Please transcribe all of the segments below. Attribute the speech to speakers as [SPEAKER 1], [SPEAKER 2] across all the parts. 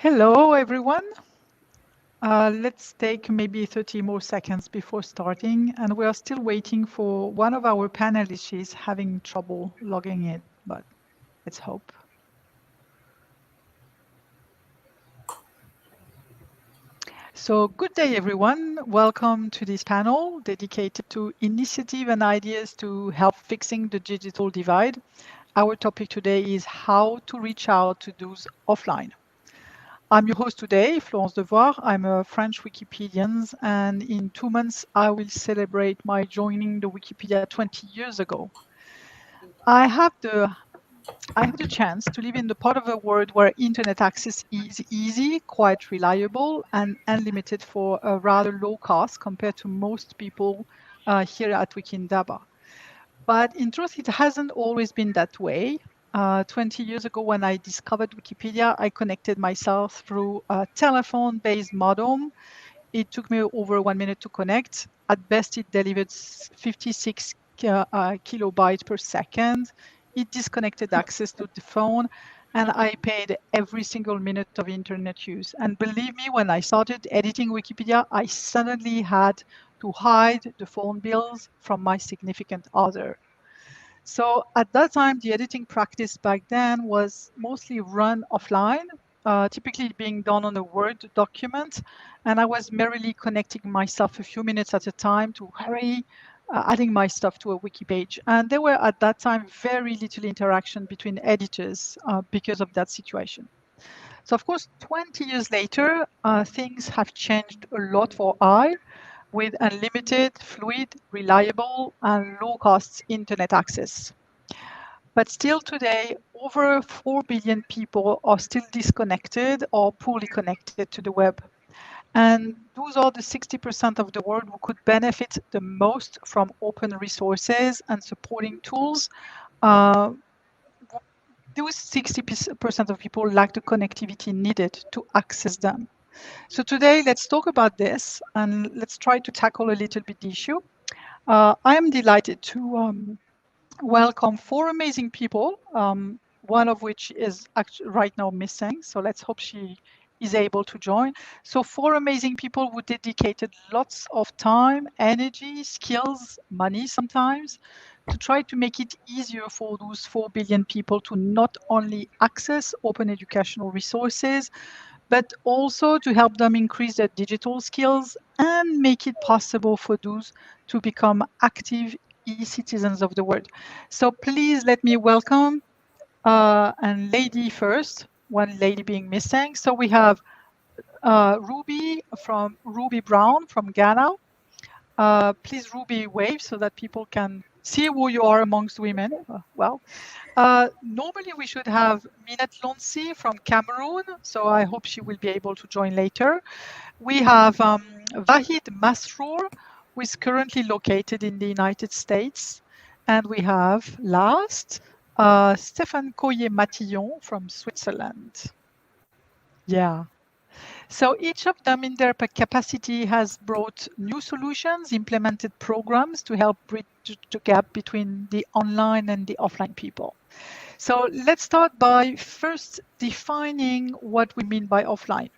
[SPEAKER 1] Hello, everyone. Let's take maybe 30 more seconds before starting, and we are still waiting for one of our panelists. She's having trouble logging in, but let's hope. So good day, everyone. Welcome to this panel dedicated to initiative and ideas to help fixing the digital divide. Our topic today is how to reach out to those offline. I'm your host today, Florence Devoir. I'm a French Wikipedian, and in 2 months, I will celebrate my joining the Wikipedia 20 years ago. I have the chance to live in the part of the world where internet access is easy, quite reliable, and unlimited for a rather low cost compared to most people here at Wikindaba. But in truth, it hasn't always been that way. 20 years ago, when I discovered Wikipedia, I connected myself through a telephone-based modem. It took me over 1 minute to connect. At best, it delivered 56 kilobytes per second. It disconnected access to the phone, and I paid every single minute of internet use. And believe me, when I started editing Wikipedia, I suddenly had to hide the phone bills from my significant other. So at that time, the editing practice back then was mostly run offline, typically being done on a Word document. And I was merely connecting myself a few minutes at a time to hurry, adding my stuff to a wiki page. And there were at that time very little interaction between editors because of that situation. So of course, 20 years later, things have changed a lot for I, with unlimited, fluid, reliable, and low-cost internet access. But still today, over 4 billion people are still disconnected or poorly connected to the web. And those are the 60% of the world who could benefit the most from open resources and supporting tools. Those 60% of people lack the connectivity needed to access them. So today, let's talk about this and let's try to tackle a little bit the issue. I am delighted to welcome 4 amazing people, one of which is actually right now missing. So let's hope she is able to join. So 4 amazing people who dedicated lots of time, energy, skills, money sometimes, to try to make it easier for those 4 billion people to not only access open educational resources, but also to help them increase their digital skills and make it possible for those to become active e-citizens of the world. So please let me welcome and lady first, one lady being missing. So we have Ruby Brown from Ghana. Please, Ruby, wave so that people can see who you are amongst women. Normally we should have Minette Lonsi from Cameroon, so I hope she will be able to join later. We have Vahid Masroor, who is currently located in the United States. And we have, last, Stéphane Coyer-Matillon from Switzerland. Yeah. So each of them in their capacity has brought new solutions, implemented programs to help bridge the gap between the online and the offline people. So let's start by first defining what we mean by offline.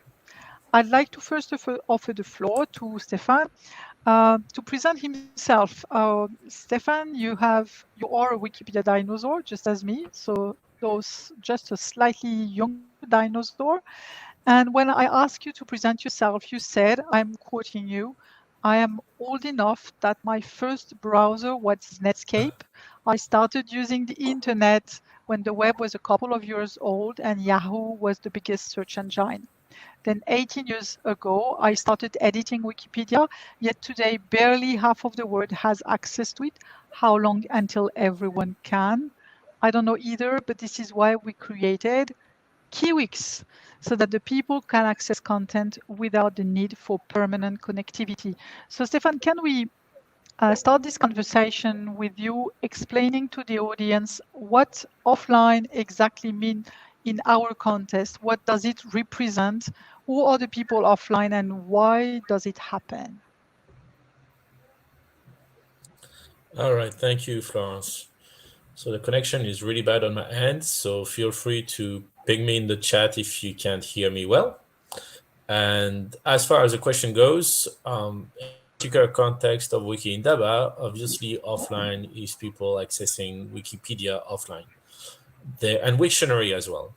[SPEAKER 1] I'd like to first offer the floor to Stéphane to present himself. Stéphane, you are a Wikipedia dinosaur, just as me, so those just a slightly younger dinosaur. And when I asked you to present yourself, you said, I'm quoting you, I am old enough that my first browser was Netscape. I started using the internet when the web was a couple of years old and Yahoo was the biggest search engine. Then 18 years ago, I started editing Wikipedia, yet today barely half of the world has access to it. How long until everyone can? I don't know either, but this is why we created Kiwix, so that the people can access content without the need for permanent connectivity. So Stéphane, can we start this conversation with you explaining to the audience what offline exactly means in our context? What does it represent? Who are the people offline and why does it happen?
[SPEAKER 2] All right, thank you, Florence. So the connection is really bad on my end, so feel free to ping me in the chat if you can't hear me well. And as far as the question goes, in the particular context of Wiki Indaba, obviously offline is people accessing Wikipedia offline. There and Wiktionary as well.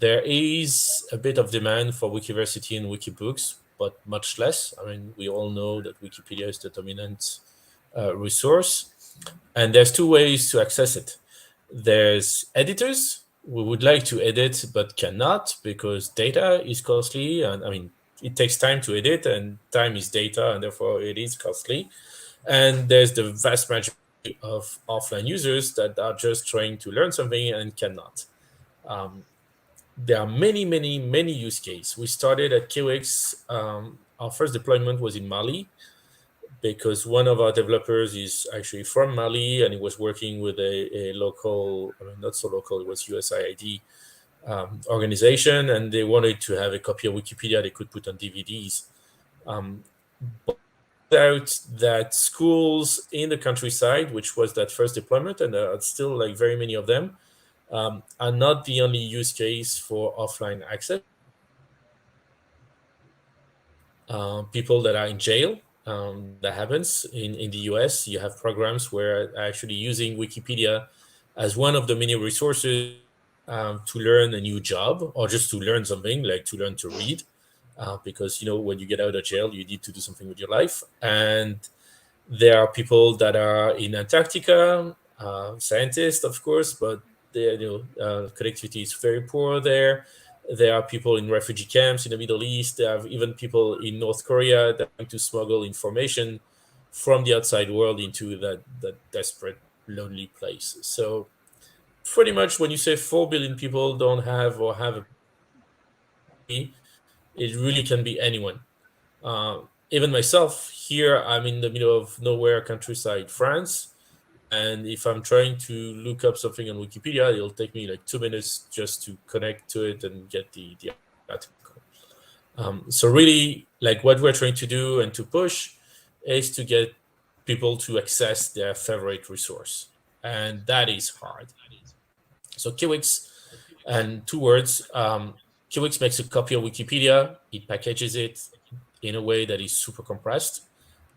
[SPEAKER 2] There is a bit of demand for Wikiversity and Wikibooks, but much less. I mean, we all know that Wikipedia is the dominant resource, and there's two ways to access it. There's editors. We would like to edit but cannot because data is costly, and I mean it takes time to edit, and time is data, and therefore it is costly. And there's the vast majority of offline users that are just trying to learn something and cannot. Um, there are many, many, many use cases. We started at Kiwix. Our first deployment was in Mali because one of our developers is actually from Mali and he was working with a local, I mean, not so local, it was USAID organization, and they wanted to have a copy of Wikipedia they could put on DVDs. But out that schools in the countryside, which was that first deployment, and there are still like very many of them, are not the only use case for offline access. People that are in jail, that happens in the US. You have programs where actually using Wikipedia as one of the many resources to learn a new job or just to learn something, like to learn to read, because when you get out of jail, you need to do something with your life. And there are people that are in Antarctica, scientists, of course, but connectivity is very poor there. There are people in refugee camps in the Middle East. There are even people in North Korea that want to smuggle information from the outside world into that desperate, lonely place. So pretty much when you say 4 billion people don't have or have a Wikipedia, it really can be anyone. Even myself, here I'm in the middle of nowhere, countryside, France. And if I'm trying to look up something on Wikipedia, it'll take me like 2 minutes just to connect to it and get the article. So really, like what we're trying to do and to push is to get people to access their favorite resource. And that is hard. So Kiwix, and two words, Kiwix makes a copy of Wikipedia. It packages it in a way that is super compressed,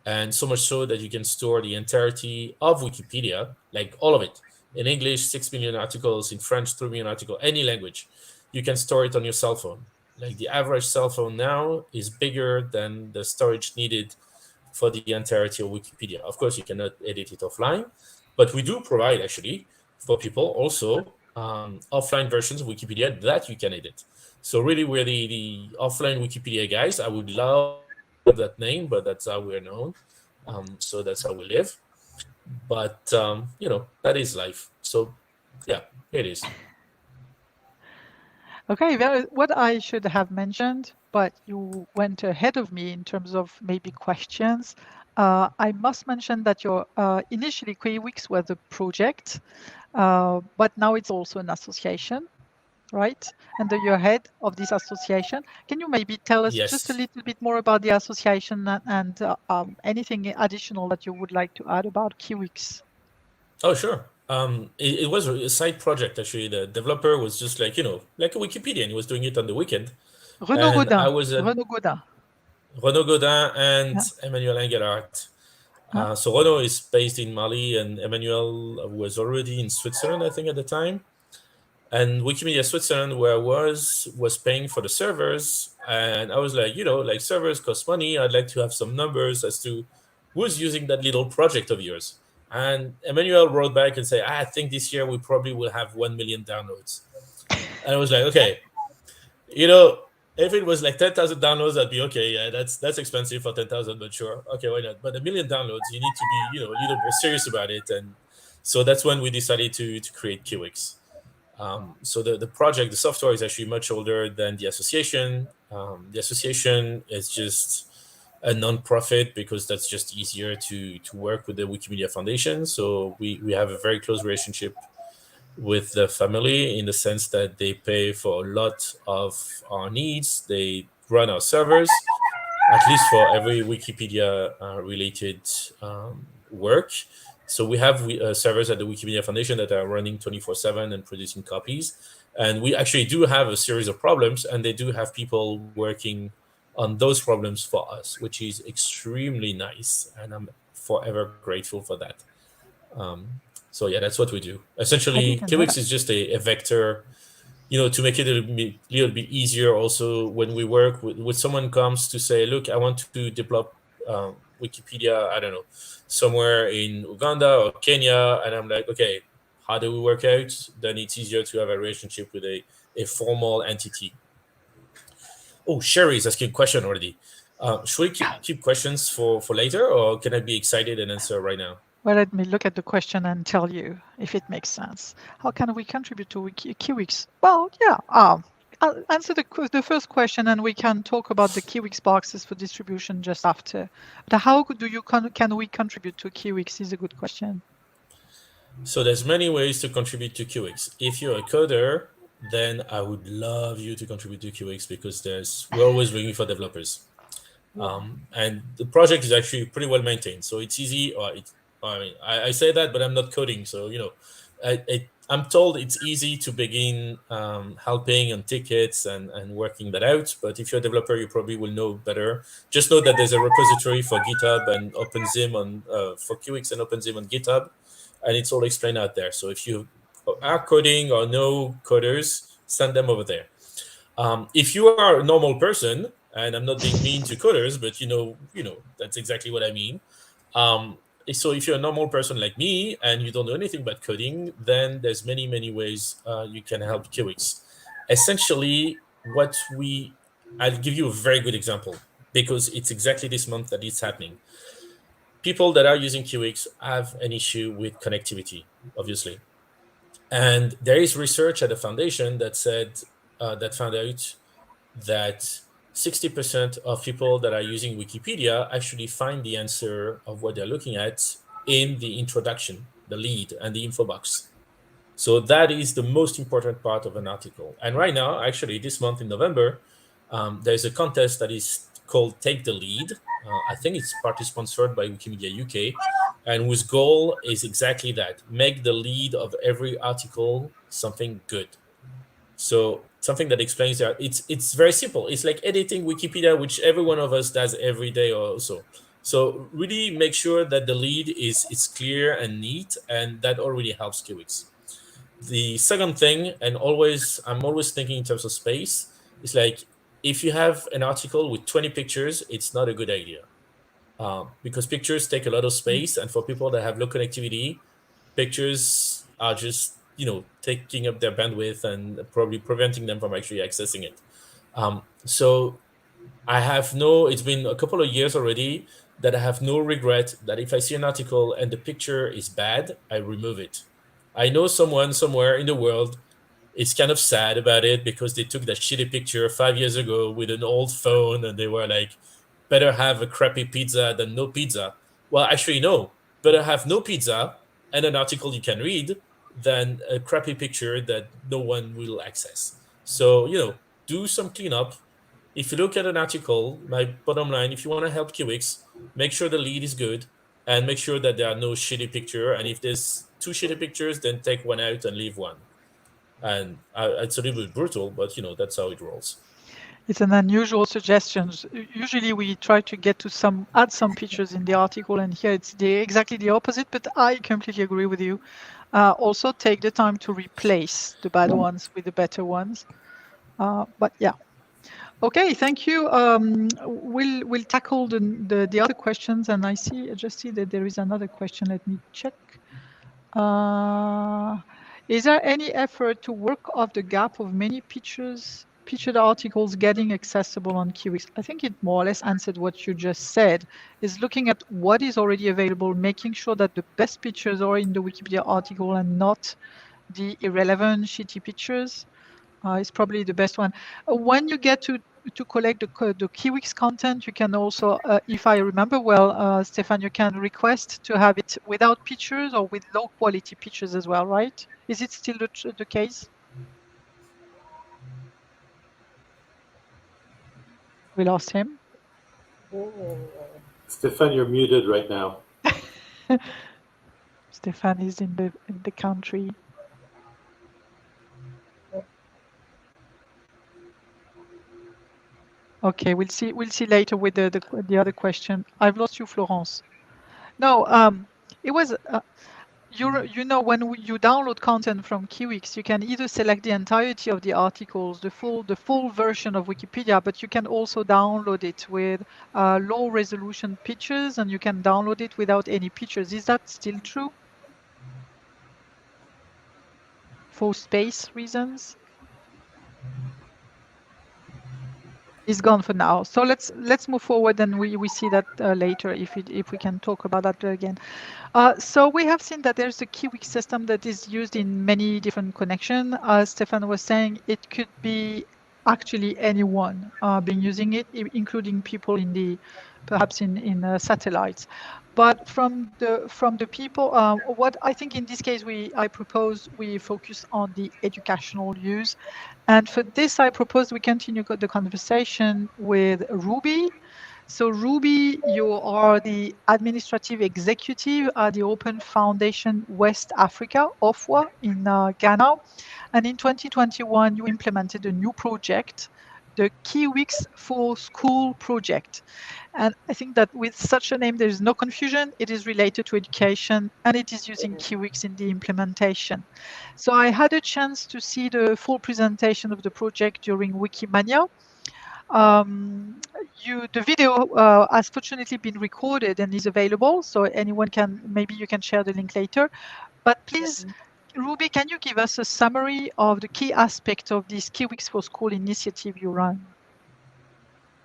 [SPEAKER 2] and so much so that you can store the entirety of Wikipedia, like all of it, in English, 6 million articles, in French, 3 million articles, any language. You can store it on your cell phone. Like the average cell phone now is bigger than the storage needed for the entirety of Wikipedia. Of course, you cannot edit it offline, but we do provide actually for people also offline versions of Wikipedia that you can edit. So really, we're the offline Wikipedia guys. I would love that name, but that's how we're known. So that's how we live. But that is life. So yeah, it is.
[SPEAKER 1] Okay, well, what I should have mentioned, but you went ahead of me in terms of maybe questions. I must mention that your initially Quiwix was a project, but now it's also an association, right? And you're head of this association. Can you maybe tell us just a
[SPEAKER 2] Yes.
[SPEAKER 1] little bit more about the association and anything additional that you would like to add about Kiwix?
[SPEAKER 2] Oh, sure. It was a side project actually. The developer was just like like a Wikipedian. He was doing it on the weekend,
[SPEAKER 1] Renaud
[SPEAKER 2] and I
[SPEAKER 1] Godin.
[SPEAKER 2] was at
[SPEAKER 1] Renaud Godin.
[SPEAKER 2] Renaud Godin and
[SPEAKER 1] Yeah.
[SPEAKER 2] Emmanuel Engelhardt.
[SPEAKER 1] Yeah.
[SPEAKER 2] So Renaud is based in Mali, and Emmanuel was already in Switzerland, I think, at the time. And Wikimedia Switzerland, where I was paying for the servers, and I was like, like servers cost money. I'd like to have some numbers as to who's using that little project of yours. And Emmanuel wrote back and said, I think this year we probably will have 1 million downloads. And I was like, okay, you know, if it was like 10,000 downloads, I'd be okay. Yeah, that's expensive for 10,000, but sure, okay, why not? But 1 million downloads, you need to be, a little more serious about it. And so that's when we decided to create Kiwix. So the project, the software is actually much older than the association. The association is just a non-profit because that's just easier to work with the Wikimedia Foundation. So we have a very close relationship with the family in the sense that they pay for a lot of our needs. They run our servers, at least for every Wikipedia related work. So we have servers at the Wikimedia Foundation that are running 24/7 and producing copies. And we actually do have a series of problems, and they do have people working on those problems for us, which is extremely nice. And I'm forever grateful for that. Um, so yeah, that's what we do.
[SPEAKER 1] I
[SPEAKER 2] Essentially,
[SPEAKER 1] didn't know
[SPEAKER 2] Kiwix
[SPEAKER 1] that.
[SPEAKER 2] is just a vector, to make it a little bit easier. Also, when we work with someone comes to say, look, I want to develop Wikipedia, I don't know, somewhere in Uganda or Kenya, and I'm like, okay, how do we work out? Then it's easier to have a relationship with a formal entity. Oh, Sherry is asking a question already. Should we keep questions for later, or can I be excited and answer right now?
[SPEAKER 1] Well, let me look at the question and tell you if it makes sense. How can we contribute to Kiwix? Well, yeah. I'll answer the first question, and we can talk about the Kiwix boxes for distribution just after. But how can we contribute to Kiwix is a good question.
[SPEAKER 2] So there's many ways to contribute to QX. If you're a coder, then I would love you to contribute to QX because we're always looking for developers.
[SPEAKER 1] Yeah.
[SPEAKER 2] And the project is actually pretty well maintained, so it's easy. I say that, but I'm not coding, so I'm told it's easy to begin helping on tickets and working that out. But if you're a developer, you probably will know better. Just know that there's a repository for GitHub and OpenZim on for QX and OpenZim on GitHub, and it's all explained out there. So if you are coding or know coders, send them over there. If you are a normal person, and I'm not being mean to coders, but that's exactly what I mean. Um, so if you're a normal person like me and you don't know anything about coding, then there's many ways you can help QX. Essentially, I'll give you a very good example because it's exactly this month that it's happening. People that are using QX have an issue with connectivity, obviously. And there is research at the foundation that found out that 60% of people that are using Wikipedia actually find the answer of what they're looking at in the introduction, the lead, and the info box. So that is the most important part of an article. And right now, actually, this month in November, there's a contest that is called Take the Lead. I think it's partly sponsored by Wikimedia UK, and whose goal is exactly that: make the lead of every article something good. So something that explains that it's very simple. It's like editing Wikipedia, which every one of us does every day or so. So really make sure that the lead is clear and neat, and that already helps QX. The second thing, and I'm always thinking in terms of space, is like if you have an article with 20 pictures, it's not a good idea. Because pictures take a lot of space, and for people that have low connectivity, pictures are just taking up their bandwidth and probably preventing them from actually accessing it. So it's been a couple of years already that I have no regret that if I see an article and the picture is bad, I remove it. I know someone somewhere in the world is kind of sad about it because they took that shitty picture 5 years ago with an old phone and they were like, better have a crappy pizza than no pizza. Well, actually, no. Better have no pizza and an article you can read than a crappy picture that no one will access. So, do some cleanup. If you look at an article, my bottom line, if you want to help QX, make sure the lead is good and make sure that there are no shitty picture. And if there's two shitty pictures, then take one out and leave one. And it's a little bit brutal, but that's how it rolls.
[SPEAKER 1] It's an unusual suggestion. Usually we try to get to add some pictures in the article, and here it's exactly the opposite, but I completely agree with you. Also take the time to replace the bad ones with the better ones. But yeah. Okay, thank you. We'll tackle the other questions, and I just see that there is another question. Let me check. Is there any effort to work off the gap of many featured articles getting accessible on QX? I think it more or less answered what you just said, is looking at what is already available, making sure that the best pictures are in the Wikipedia article and not the irrelevant, shitty pictures. Is probably the best one. When you get to collect the Kiwix content, you can also, if I remember well, Stefan, you can request to have it without pictures or with low quality pictures as well, right? Is it still the case? We lost him.
[SPEAKER 3] Stefan, you're muted right now.
[SPEAKER 1] Stefan is in the country. Okay, we'll see later with the other question. I've lost you, Florence. No, it was you know when you download content from Kiwix, you can either select the entirety of the articles, the full version of Wikipedia, but you can also download it with low resolution pictures, and you can download it without any pictures. Is that still true for space reasons? Is gone for now. So let's move forward, and we see that later if we can talk about that again. So we have seen that there's a Kiwik system that is used in many different connections. As Stefan was saying, it could be actually anyone being using it, including people in the perhaps in satellites. But from the people, what I think in this case I propose we focus on the educational use, and for this I propose we continue the conversation with Ruby. So Ruby, you are the administrative executive at the Open Foundation West Africa, OFWA, in Ghana. And in 2021, you implemented a new project, the Kiwix for School project. And I think that with such a name, there is no confusion. It is related to education, and it is using Kiwix in the implementation. So I had a chance to see the full presentation of the project during Wikimania. Um, the video has fortunately been recorded and is available, so anyone can, maybe you can share the link later. But please, Ruby, can you give us a summary of the key aspects of this Kiwix for School initiative you run?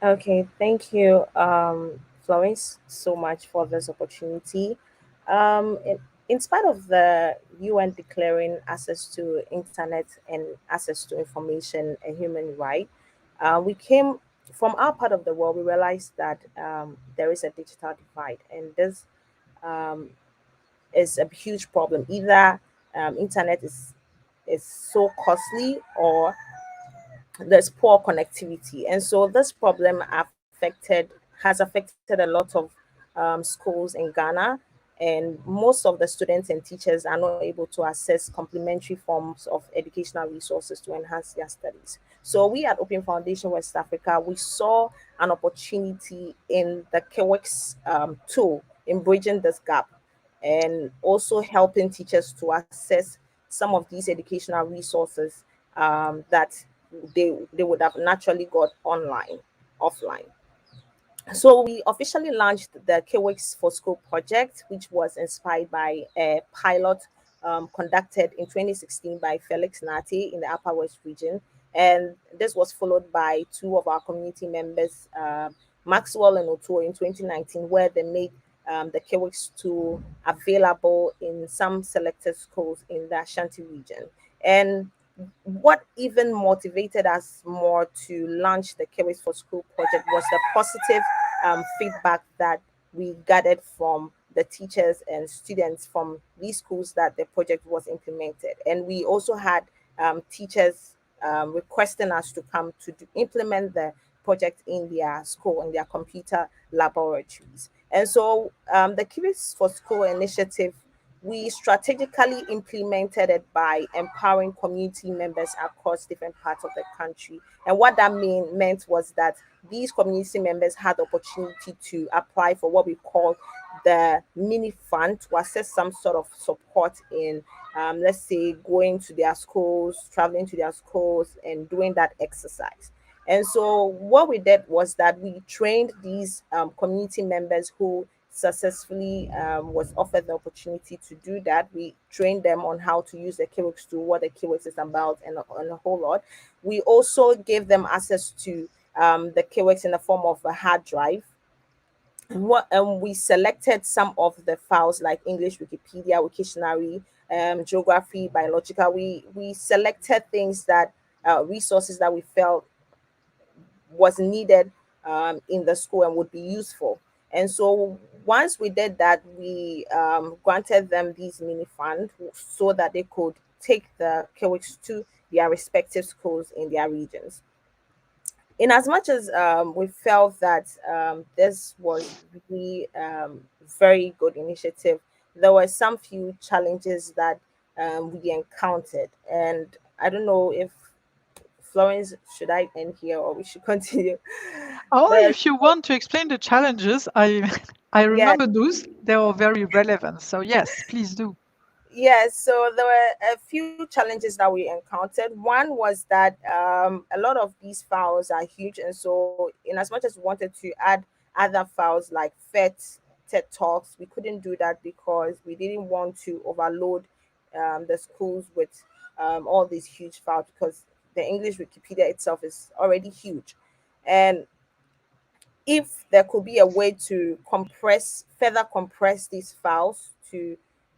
[SPEAKER 3] Okay, thank you, Florence, so much for this opportunity. In spite of the UN declaring access to internet and access to information a human right, we came from our part of the world. We realized that there is a digital divide, and this um, is a huge problem. Either internet is so costly, or there's poor connectivity, and so this problem has affected a lot of schools in Ghana, and most of the students and teachers are not able to access complementary forms of educational resources to enhance their studies. So we at Open Foundation West Africa, we saw an opportunity in the KWX tool in bridging this gap, and also helping teachers to access some of these educational resources that they would have naturally got online, offline. So we officially launched the KWix for School project, which was inspired by a pilot conducted in 2016 by Felix Nati in the Upper West region. And this was followed by two of our community members, Maxwell and Oto, in 2019, where they made the KWix tool available in some selected schools in the Ashanti region. And what even motivated us more to launch the Kiwis for School project was the positive feedback that we gathered from the teachers and students from these schools that the project was implemented. And we also had teachers requesting us to come to implement the project in their school, in their computer laboratories. And so the Kiwis for School initiative, we strategically implemented it by empowering community members across different parts of the country. And what that meant was that these community members had the opportunity to apply for what we call the mini fund to access some sort of support in, let's say, going to their schools, traveling to their schools, and doing that exercise. And so what we did was that we trained these community members who successfully was offered the opportunity to do that. We trained them on how to use the KWix tool, what the KWix is about, and a whole lot. We also gave them access to the KWix in the form of a hard drive. We selected some of the files like English, Wikipedia, Wiktionary, geography, biological. We selected things that resources that we felt was needed in the school and would be useful. And so once we did that, we granted them these mini funds so that they could take the KWIX to their respective schools in their regions. In as much as we felt that this was really very good initiative, there were some few challenges that we encountered. And I don't know if Florence, should I end here or we should continue?
[SPEAKER 1] Oh,
[SPEAKER 3] But
[SPEAKER 1] if you want to explain the challenges, I I
[SPEAKER 3] yeah,
[SPEAKER 1] remember those. They are very relevant. So yes, please do.
[SPEAKER 3] yes, so there were a few challenges that we encountered. One was that a lot of these files are huge, and so in as much as we wanted to add other files like TED Talks, we couldn't do that because we didn't want to overload the schools with all these huge files because the English Wikipedia itself is already huge. And if there could be a way to further compress these files to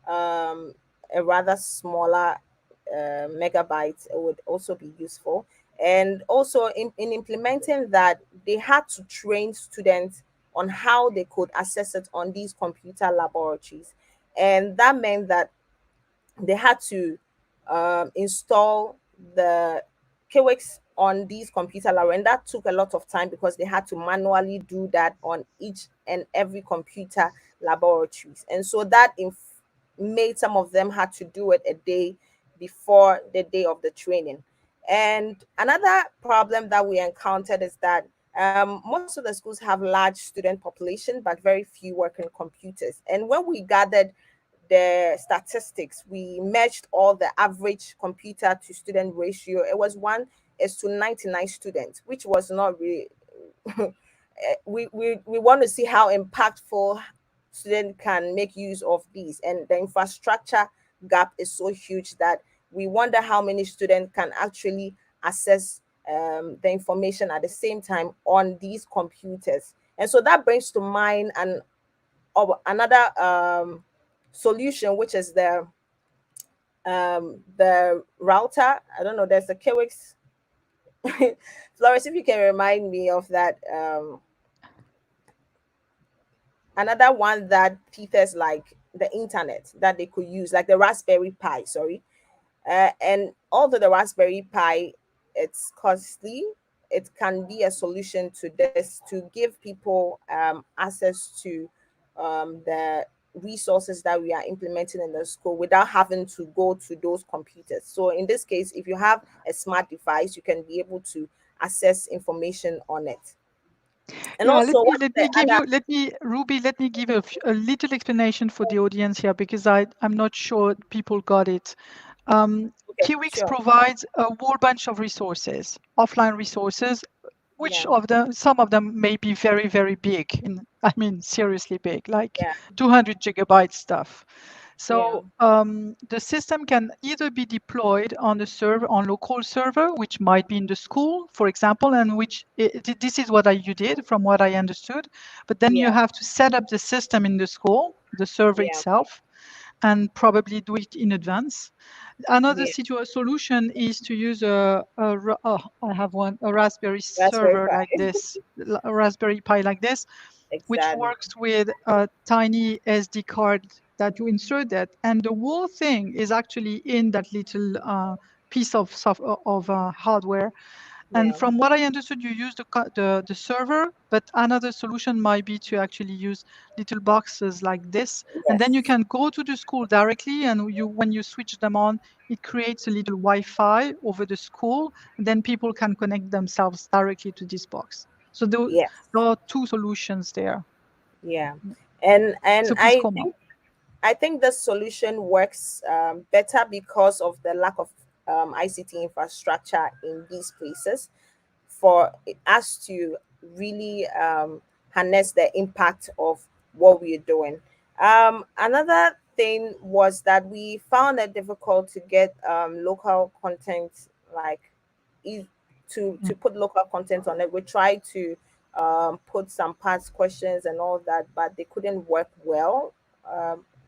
[SPEAKER 3] um, a rather smaller megabyte, it would also be useful. And also in implementing that, they had to train students on how they could access it on these computer laboratories. And that meant that they had to install the KWIX on these computer lab, and that took a lot of time because they had to manually do that on each and every computer laboratories. And so that made some of them had to do it a day before the day of the training. And another problem that we encountered is that most of the schools have large student population but very few working computers. And when we gathered the statistics, we matched all the average computer to student ratio. It was 1:99 students, which was not really we want to see how impactful student can make use of these, and the infrastructure gap is so huge that we wonder how many students can actually access the information at the same time on these computers. And so that brings to mind another solution, which is the router. I don't know. There's a KWIX. Flores, if you can remind me of that. Another one that features like the internet that they could use, like the Raspberry Pi. Sorry. And although the Raspberry Pi, it's costly, it can be a solution to this to give people access to the resources that we are implementing in the school without having to go to those computers. So in this case, if you have a smart device, you can be able to access information on it. And
[SPEAKER 1] Yeah,
[SPEAKER 3] also, what's
[SPEAKER 1] let
[SPEAKER 3] the
[SPEAKER 1] me give
[SPEAKER 3] other?
[SPEAKER 1] you Ruby, let me give a little explanation for the audience here because I'm not sure people got it.
[SPEAKER 3] Okay,
[SPEAKER 1] Kiwix
[SPEAKER 3] sure.
[SPEAKER 1] provides a whole bunch of resources, offline resources, which
[SPEAKER 3] Yeah,
[SPEAKER 1] of them, some of them may be very, very big, I mean, seriously big, like
[SPEAKER 3] yeah,
[SPEAKER 1] 200 gigabyte stuff.
[SPEAKER 3] yeah,
[SPEAKER 1] So the system can either be deployed on the server, on local server, which might be in the school, for example, and this is what you did from what I understood. But then you
[SPEAKER 3] yeah,
[SPEAKER 1] have to set up the system in the school, the server
[SPEAKER 3] yeah,
[SPEAKER 1] itself, and probably do it in advance. Another
[SPEAKER 3] yeah.
[SPEAKER 1] solution is to use I have one, a Raspberry
[SPEAKER 3] Raspberry
[SPEAKER 1] server like
[SPEAKER 3] Pi.
[SPEAKER 1] this, a Raspberry Pi like this, which
[SPEAKER 3] Exactly.
[SPEAKER 1] works with a tiny SD card that you insert that, and the whole thing is actually in that little piece of hardware. And
[SPEAKER 3] Yeah.
[SPEAKER 1] from what I understood, you use the server, but another solution might be to actually use little boxes like this, and then you
[SPEAKER 3] Yes.
[SPEAKER 1] can go to the school directly, and when you switch them on, it creates a little Wi-Fi over the school, and then people can connect themselves directly to this box. So
[SPEAKER 3] Yes.
[SPEAKER 1] there are two solutions there.
[SPEAKER 3] Yeah. And
[SPEAKER 1] So please comment.
[SPEAKER 3] I think the solution works better because of the lack of ICT infrastructure in these places for us to really harness the impact of what we're doing. Another thing was that we found it difficult to get local content, like e- to put local content on it. We tried to put some past questions and all that, but they couldn't work well.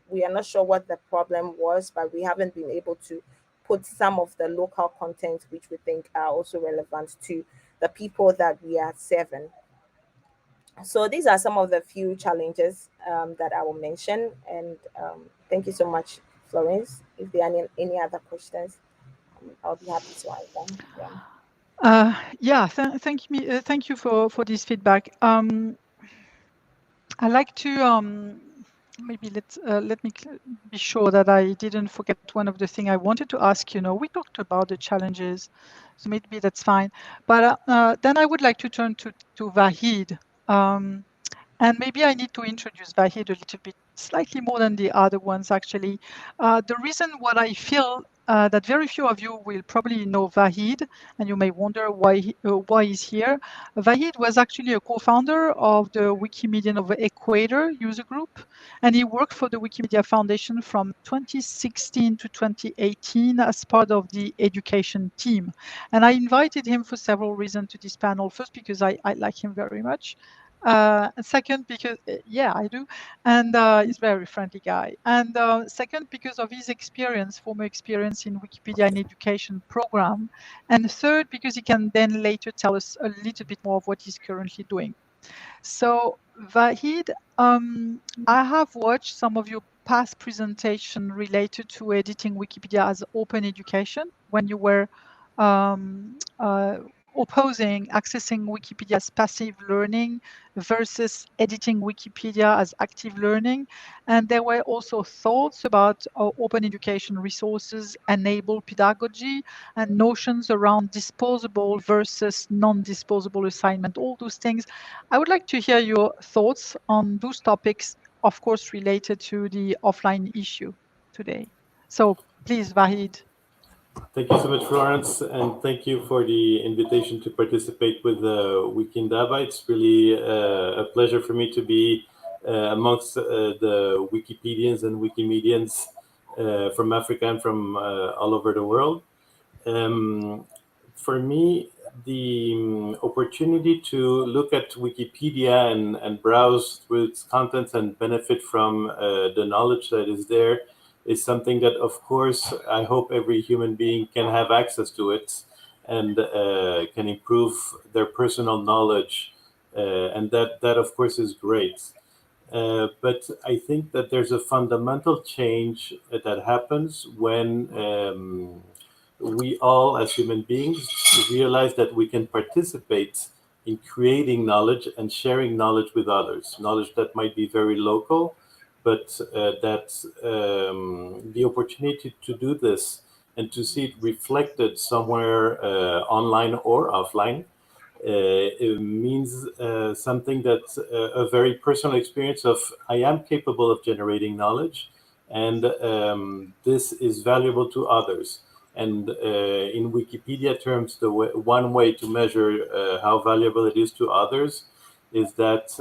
[SPEAKER 3] We are not sure what the problem was, but we haven't been able to put some of the local content which we think are also relevant to the people that we are serving. So these are some of the few challenges that I will mention. And thank you so much, Florence. If there are any other questions, I'll be happy to answer. Yeah.
[SPEAKER 1] Yeah, thank you for this feedback. I like to maybe let me be sure that I didn't forget one of the things I wanted to ask. We talked about the challenges, so maybe that's fine. But then I would like to turn to Vahid. Um, and maybe I need to introduce Vahid a little bit, slightly more than the other ones, actually. The reason what I feel that very few of you will probably know Vahid, and you may wonder why he's here. Vahid was actually a co-founder of the Wikimedian of Equator user group, and he worked for the Wikimedia Foundation from 2016 to 2018 as part of the education team. And I invited him for several reasons to this panel. First, because I like him very much. Second, because yeah, I do, and he's a very friendly guy. And second, because of his experience, former experience in Wikipedia and education program. And third, because he can then later tell us a little bit more of what he's currently doing. So Vahid, I have watched some of your past presentation related to editing Wikipedia as open education when you were opposing accessing Wikipedia as passive learning versus editing Wikipedia as active learning. And there were also thoughts about open education resources enable pedagogy and notions around disposable versus non-disposable assignment, all those things. I would like to hear your thoughts on those topics, of course, related to the offline issue today. So please, Vahid.
[SPEAKER 4] Thank you so much, Florence, and thank you for the invitation to participate with Wikindaba. It's really a pleasure for me to be amongst the Wikipedians and Wikimedians from Africa and from all over the world. Um, for me, the opportunity to look at Wikipedia and browse through its contents and benefit from the knowledge that is there is something that, of course, I hope every human being can have access to it and can improve their personal knowledge. And that, of course, is great. But I think that there's a fundamental change that happens when we all, as human beings, realize that we can participate in creating knowledge and sharing knowledge with others. Knowledge that might be very local, but that the opportunity to do this and to see it reflected somewhere online or offline it means something that's a very personal experience of I am capable of generating knowledge, and this is valuable to others. And in Wikipedia terms, one way to measure how valuable it is to others is that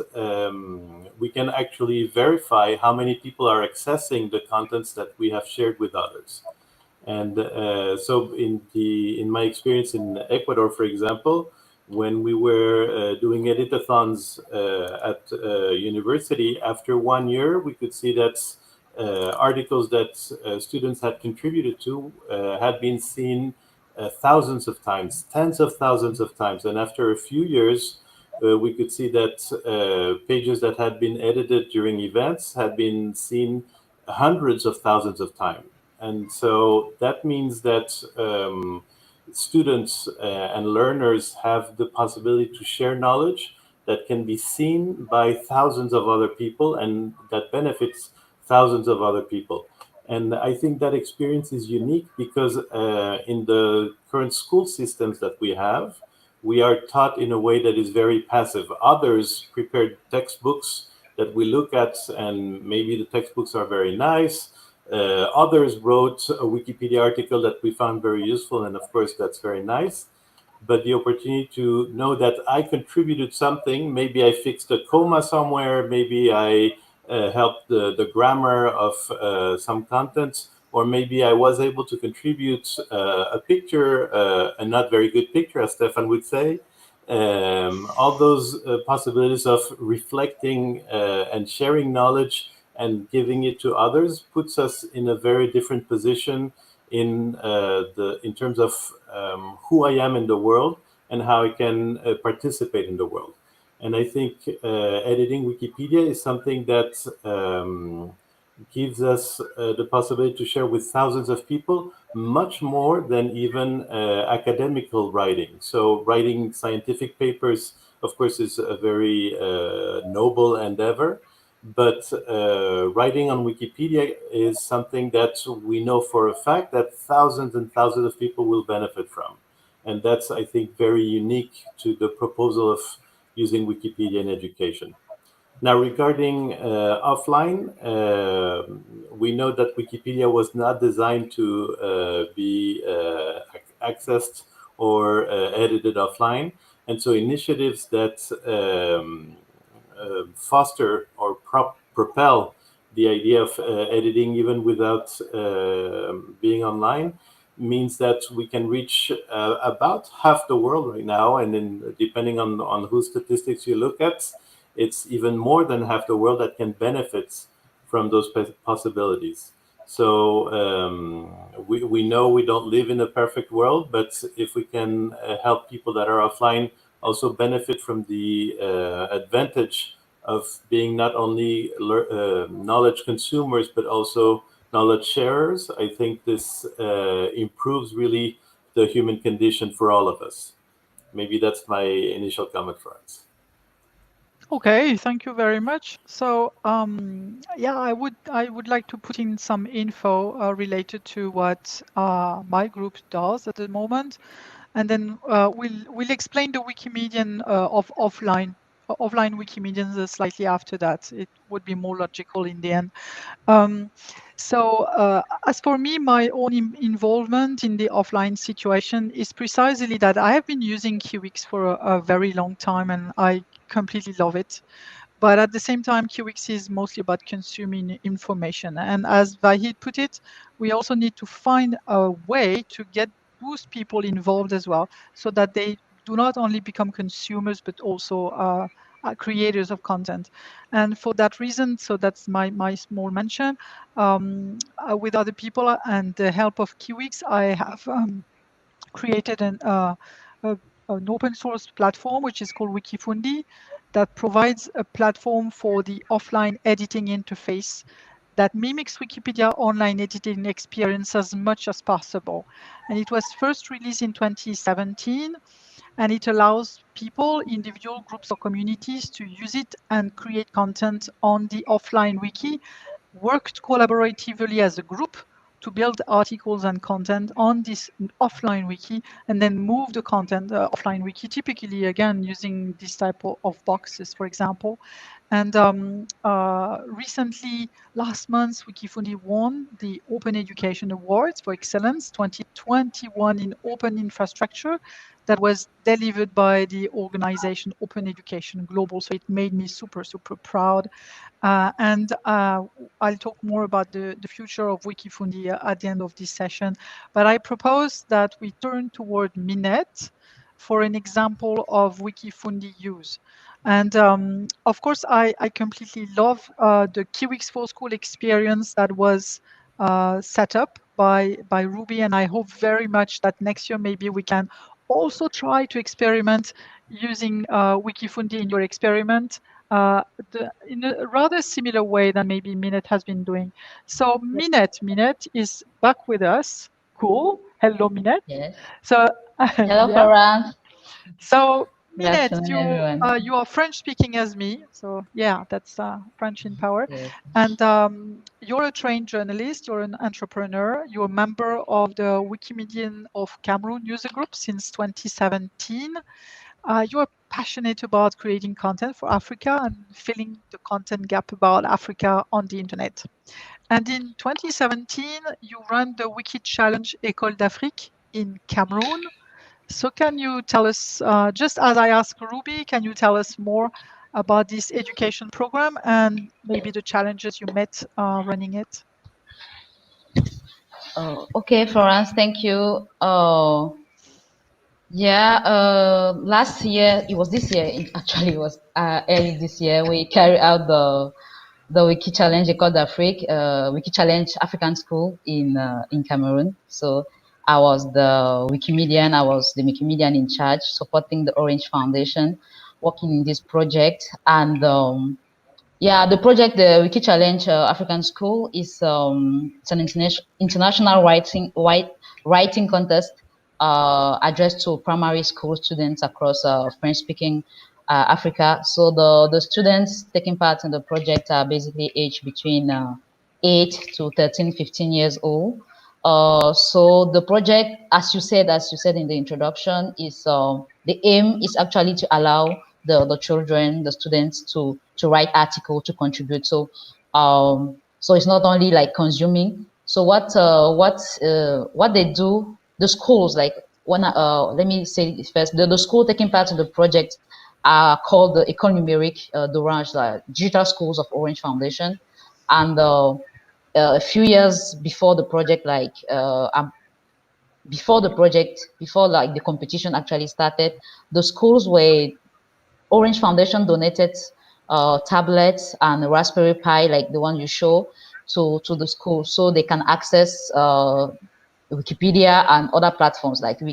[SPEAKER 4] we can actually verify how many people are accessing the contents that we have shared with others. And so, in my experience in Ecuador, for example, when we were doing editathons at university, after 1 year, we could see that articles that students had contributed to had been seen thousands of times, tens of thousands of times. And after a few years, we could see that pages that had been edited during events had been seen hundreds of thousands of times. And so that means that students and learners have the possibility to share knowledge that can be seen by thousands of other people and that benefits thousands of other people. And I think that experience is unique because in the current school systems that we have, we are taught in a way that is very passive. Others prepared textbooks that we look at, and maybe the textbooks are very nice. Others wrote a Wikipedia article that we found very useful, and of course, that's very nice. But the opportunity to know that I contributed something, maybe I fixed a comma somewhere, maybe I helped the grammar of some contents, or maybe I was able to contribute a picture, a not very good picture, as Stefan would say. All those possibilities of reflecting and sharing knowledge and giving it to others puts us in a very different position in terms of who I am in the world and how I can participate in the world. And I think editing Wikipedia is something that gives us the possibility to share with thousands of people much more than even academical writing. So writing scientific papers, of course, is a very noble endeavor. But writing on Wikipedia is something that we know for a fact that thousands and thousands of people will benefit from. And that's, I think, very unique to the proposal of using Wikipedia in education. Now, regarding offline, we know that Wikipedia was not designed to be accessed or edited offline. And so initiatives that foster or propel the idea of editing even without being online means that we can reach about half the world right now. And then depending on whose statistics you look at, it's even more than half the world that can benefit from those possibilities. So we know we don't live in a perfect world, but if we can help people that are offline also benefit from the advantage of being not only knowledge consumers, but also knowledge sharers, I think this improves really the human condition for all of us. Maybe that's my initial comment, Franz.
[SPEAKER 1] Okay, thank you very much. So, yeah, I would like to put in some info related to what my group does at the moment, and then we'll explain the Wikimedian of offline Wikimedians slightly after that. It would be more logical in the end. So as for me, my own involvement in the offline situation is precisely that I have been using QX for a very long time, and I completely love it. But at the same time, QX is mostly about consuming information. And as Vahid put it, we also need to find a way to get those people involved as well, so that they do not only become consumers, but also creators of content. And for that reason, so that's my small mention, with other people and the help of QX, I have created an open source platform, which is called Wikifundi, that provides a platform for the offline editing interface that mimics Wikipedia online editing experience as much as possible. And it was first released in 2017, and it allows people, individual groups or communities to use it and create content on the offline wiki, worked collaboratively as a group to build articles and content on this offline wiki, and then move the content offline wiki, typically again using this type of boxes, for example. And recently, last month, Wikifundi won the Open Education Awards for Excellence 2021 in Open Infrastructure that was delivered by the organization Open Education Global. So it made me super, super proud. And I'll talk more about the future of Wikifundi at the end of this session. But I propose that we turn toward Minette for an example of Wikifundi use. And of course, I completely love the QX for School experience that was set up by Ruby. And I hope very much that next year, maybe we can also try to experiment using Wikifundi in your experiment in a rather similar way than maybe Minette has been doing. So Minette is back with us. Cool. Hello, Minette.
[SPEAKER 5] Yes.
[SPEAKER 1] So
[SPEAKER 5] Hello,
[SPEAKER 1] yeah.
[SPEAKER 5] Florence.
[SPEAKER 1] So
[SPEAKER 5] Good
[SPEAKER 1] Minette,
[SPEAKER 5] afternoon, everyone.
[SPEAKER 1] you are French speaking as me. So yeah, that's French in power.
[SPEAKER 5] Yes.
[SPEAKER 1] And you're a trained journalist. You're an entrepreneur. You're a member of the Wikimedian of Cameroon user group since 2017. You're passionate about creating content for Africa and filling the content gap about Africa on the internet. And in 2017, you ran the Wiki Challenge École d'Afrique in Cameroon. So can you tell us, just as I asked Ruby, can you tell us more about this education program and maybe the challenges you met running it?
[SPEAKER 5] Okay, Florence, thank you. Last year, it was this year, actually it was early this year, we carried out the Wiki Challenge École d'Afrique, Wiki Challenge African School in Cameroon. So I was the Wikimedian in charge, supporting the Orange Foundation, working in this project. And the project, the Wiki Challenge African School, is it's an international writing contest addressed to primary school students across French-speaking Africa. So the students taking part in the project are basically aged between 8 to 13, 15 years old. So the project, as you said in the introduction, is the aim is actually to allow the children, the students to write article, to contribute. So it's not only like consuming. So what they do, the schools, like let me say this first, the school taking part in the project are called the École numérique d'Orange, like digital schools of Orange Foundation. And a few years before the project, before like the competition actually started, the schools were Orange Foundation donated tablets and Raspberry Pi, like the one you show, to the school, so they can access Wikipedia and other platforms like the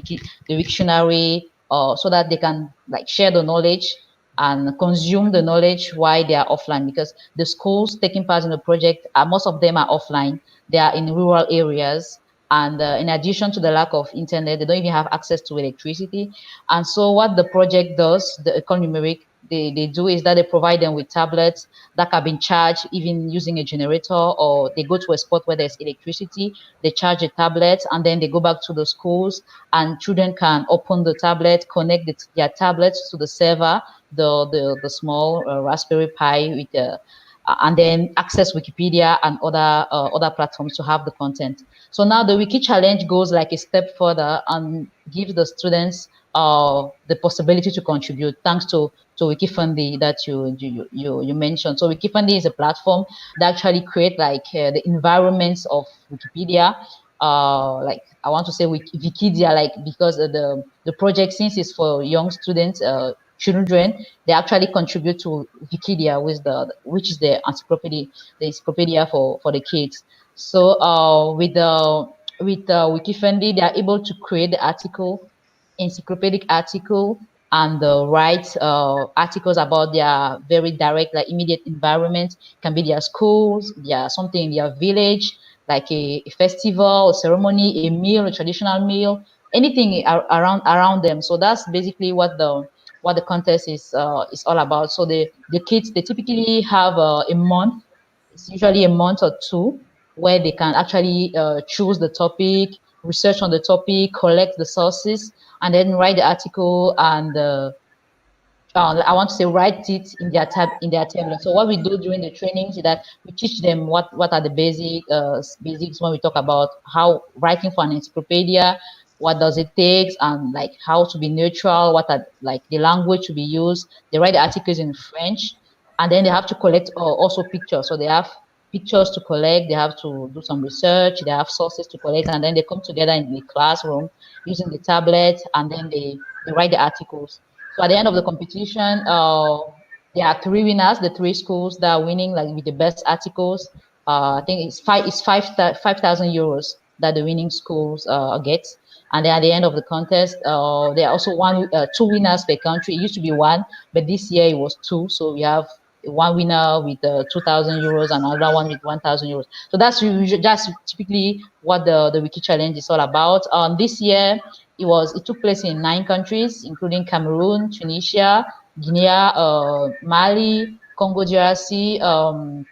[SPEAKER 5] Wiktionary, so that they can like share the knowledge and consume the knowledge while they are offline. Because the schools taking part in the project, most of them are offline. They are in rural areas, and in addition to the lack of internet, they don't even have access to electricity. And so, what the project does, the École numérique, they do is that they provide them with tablets that can be charged even using a generator, or they go to a spot where there's electricity, they charge the tablets, and then they go back to the schools, and children can open the tablet, connect their tablets to the server, the small Raspberry Pi with the and then access Wikipedia and other platforms to have the content. So now the Wiki Challenge goes like a step further and gives the students the possibility to contribute, thanks to Wikifundi that you mentioned. So Wikifundi is a platform that actually create like the environments of Wikipedia. Like I want to say Wikidia, like because the project, since it's for young students, children, they actually contribute to Wikidia, which is the encyclopedia for the kids. So with Wikifundi, they are able to create the encyclopedic article, and write articles about their very direct, like immediate environment. Can be their schools, their something in their village, like a festival, a ceremony, a meal, a traditional meal, anything around them. So that's basically what the contest is all about. So the kids, they typically have a month. It's usually a month or two where they can actually choose the topic, research on the topic, collect the sources, and then write the article and I want to say write it in their tablet. So what we do during the trainings is that we teach them what are the basics when we talk about how writing for an encyclopedia, what does it take, and like how to be neutral, what are like the language to be used. They write the articles in French, and then they have to collect also pictures. So they have pictures to collect, they have to do some research, they have sources to collect, and then they come together in the classroom using the tablet, and then they write the articles. So at the end of the competition, there are three winners, the three schools that are winning, like with the best articles. I think it's 5,000 euros that the winning schools get. And then at the end of the contest, there are also two winners per country. It used to be one, but this year it was two. So we have one winner with 2,000 euros and another one with 1,000 euros. So that's typically what the Wiki Challenge is all about. This year, it took place in 9 countries, including Cameroon, Tunisia, Guinea, Mali, Congo DRC,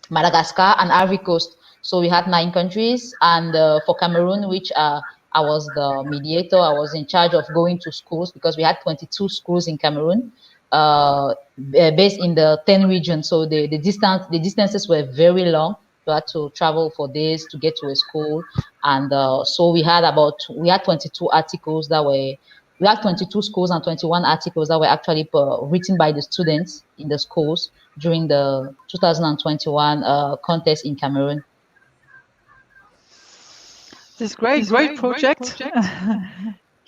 [SPEAKER 5] Madagascar, and Ivory Coast. So we had 9 countries, and for Cameroon, which I was the mediator, I was in charge of going to schools because we had 22 schools in Cameroon, based in the 10 regions. So the distances were very long. You had to travel for days to get to a school, and so we had 22 articles that were. We had 22 schools and 21 articles that were actually written by the students in the schools during the 2021 contest in Cameroon.
[SPEAKER 1] This great project.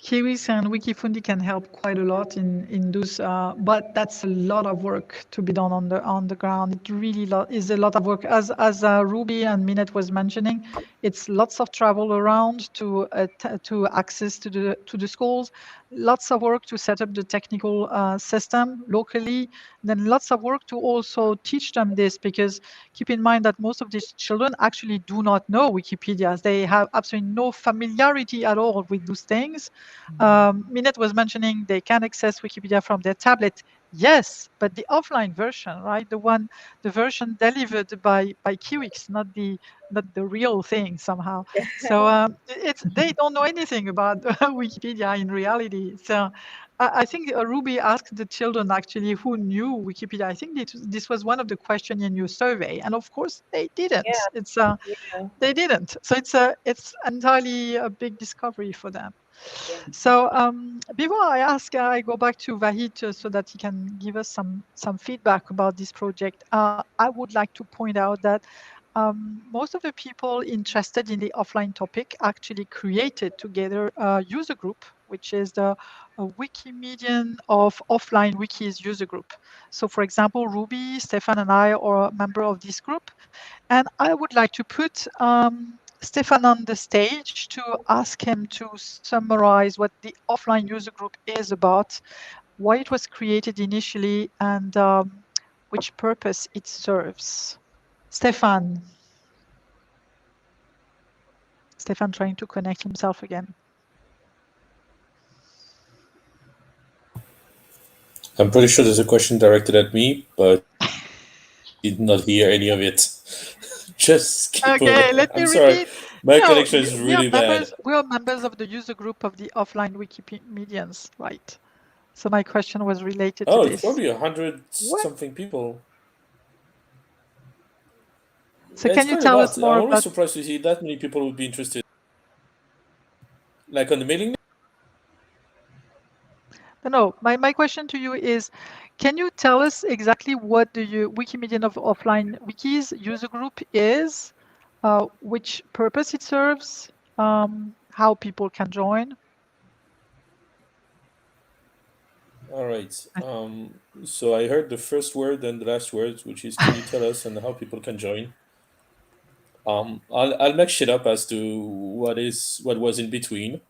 [SPEAKER 1] Kiwis and Wikifundi can help quite a lot in those, but that's a lot of work to be done on the ground. It really is a lot of work. As Ruby and Minette was mentioning, it's lots of travel around to access to the schools. Lots of work to set up the technical system locally. Then lots of work to also teach them this, because keep in mind that most of these children actually do not know Wikipedia. They have absolutely no familiarity at all with those things. Minette was mentioning they can access Wikipedia from their tablet. Yes, but the offline version, right? The version delivered by Kiwix, not the real thing somehow. So it's they don't know anything about Wikipedia in reality. So I think Ruby asked the children actually who knew Wikipedia. I think this was one of the questions in your survey, and of course they didn't.
[SPEAKER 3] Yeah,
[SPEAKER 1] It's
[SPEAKER 3] yeah,
[SPEAKER 1] they didn't. So it's entirely a big discovery for them.
[SPEAKER 3] yeah.
[SPEAKER 1] So before I ask, I go back to Vahid so that he can give us some feedback about this project. I would like to point out that most of the people interested in the offline topic actually created together a user group, which is the Wikimedian of offline wikis user group. So for example, Ruby, Stefan and I are a member of this group. And I would like to put Stefan on the stage to ask him to summarize what the offline user group is about, why it was created initially, and which purpose it serves. Stefan. Stefan trying to connect himself again.
[SPEAKER 2] I'm pretty sure there's a question directed at me, but did not hear any of it. Just keep
[SPEAKER 1] Okay,
[SPEAKER 2] moving.
[SPEAKER 1] let me
[SPEAKER 2] I'm sorry.
[SPEAKER 1] repeat.
[SPEAKER 2] My connection is really bad.
[SPEAKER 1] We are members of the user group of the offline Wikimedians, right? So my question was related to
[SPEAKER 2] Oh, it's
[SPEAKER 1] this.
[SPEAKER 2] probably 100
[SPEAKER 1] What?
[SPEAKER 2] something people.
[SPEAKER 1] So
[SPEAKER 2] It's
[SPEAKER 1] can you
[SPEAKER 2] quite a
[SPEAKER 1] tell us
[SPEAKER 2] lot. I'm
[SPEAKER 1] more
[SPEAKER 2] always
[SPEAKER 1] about?
[SPEAKER 2] surprised to see that many people would be interested. Like on the mailing list?
[SPEAKER 1] No, my question to you is, can you tell us exactly what the Wikimedian of offline wikis user group is, which purpose it serves, how people can join?
[SPEAKER 2] All right. So I heard the first word and the last word, which is can you tell us and how people can join? I'll make shit up as to what was in between.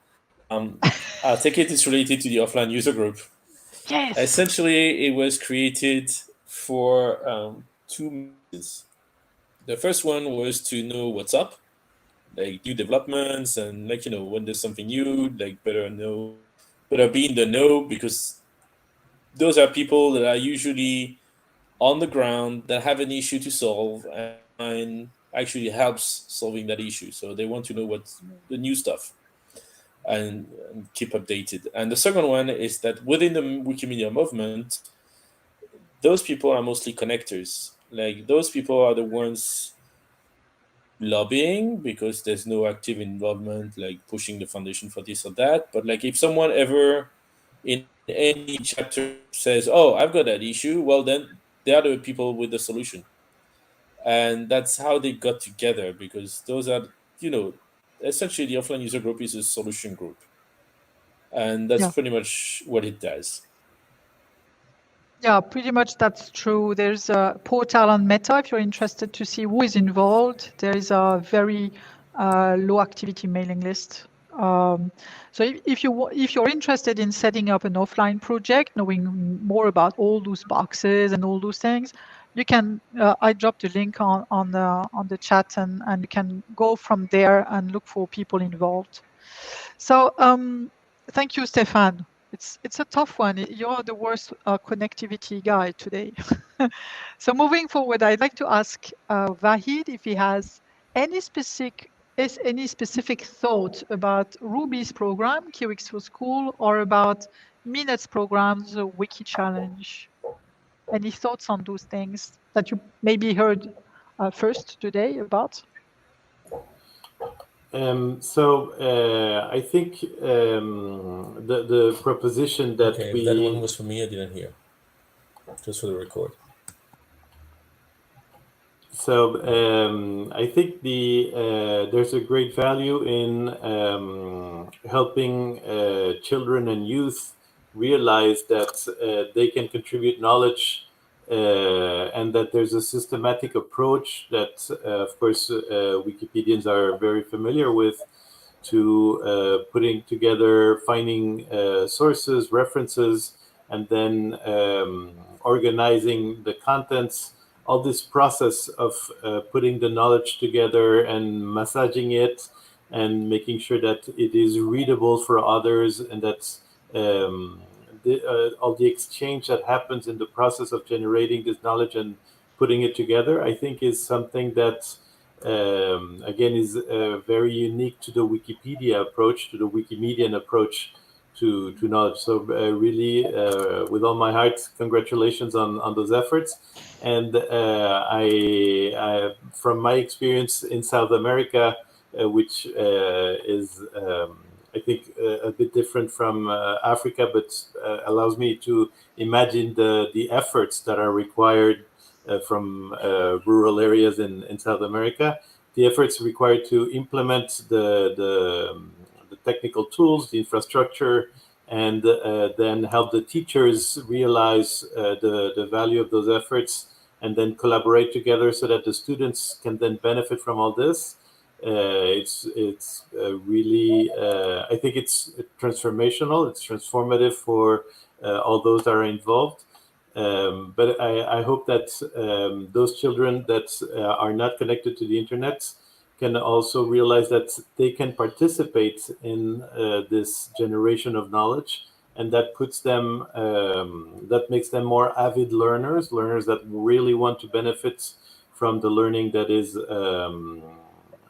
[SPEAKER 2] Um, I think it is related to the offline user group.
[SPEAKER 1] Yes.
[SPEAKER 2] Essentially, it was created for two means. The first one was to know what's up, like new developments, and like when there's something new, like better be in the know because those are people that are usually on the ground that have an issue to solve and actually helps solving that issue. So they want to know what's the new stuff and keep updated. And the second one is that within the Wikimedia movement, those people are mostly connectors. Like those people are the ones lobbying because there's no active involvement, like pushing the foundation for this or that. But like if someone ever in any chapter says, "Oh, I've got that issue," well, then they are the people with the solution, and that's how they got together because those are, you know, essentially the offline user group is a solution group, and that's
[SPEAKER 1] Yeah.
[SPEAKER 2] pretty much what it does.
[SPEAKER 1] Yeah, pretty much that's true. There's a portal on Meta if you're interested to see who is involved. There is a very low activity mailing list. So if you're interested in setting up an offline project, knowing more about all those boxes and all those things, you can. I dropped a link on the chat, and you can go from there and look for people involved. So thank you, Stefan. It's a tough one. You're the worst connectivity guy today. So moving forward, I'd like to ask Vahid if he has any specific thought about Ruby's program, Kiwix for School, or about Minet's programs, Wiki Challenge. Any thoughts on those things that you maybe heard first today about?
[SPEAKER 4] I think the proposition that
[SPEAKER 2] Okay, if that one
[SPEAKER 4] we
[SPEAKER 2] was for me, I didn't hear. Just for the record.
[SPEAKER 4] I think there's a great value in helping children and youth realize that they can contribute knowledge and that there's a systematic approach that, of course, Wikipedians are very familiar with to putting together, finding sources, references, and then organizing the contents. All this process of putting the knowledge together and massaging it and making sure that it is readable for others, and that all the exchange that happens in the process of generating this knowledge and putting it together, I think is something that, again, is very unique to the Wikipedia approach, to the Wikimedian approach to knowledge. So really, with all my heart, congratulations on those efforts. And from my experience in South America, which is, I think, a bit different from Africa, but allows me to imagine the efforts that are required from rural areas in South America, the efforts required to implement the technical tools, the infrastructure, and then help the teachers realize the value of those efforts, and then collaborate together so that the students can then benefit from all this. It's really, I think it's transformational, it's transformative for all those that are involved. But I hope that those children that are not connected to the internet can also realize that they can participate in this generation of knowledge, and that puts them, that makes them more avid learners, learners that really want to benefit from the learning that is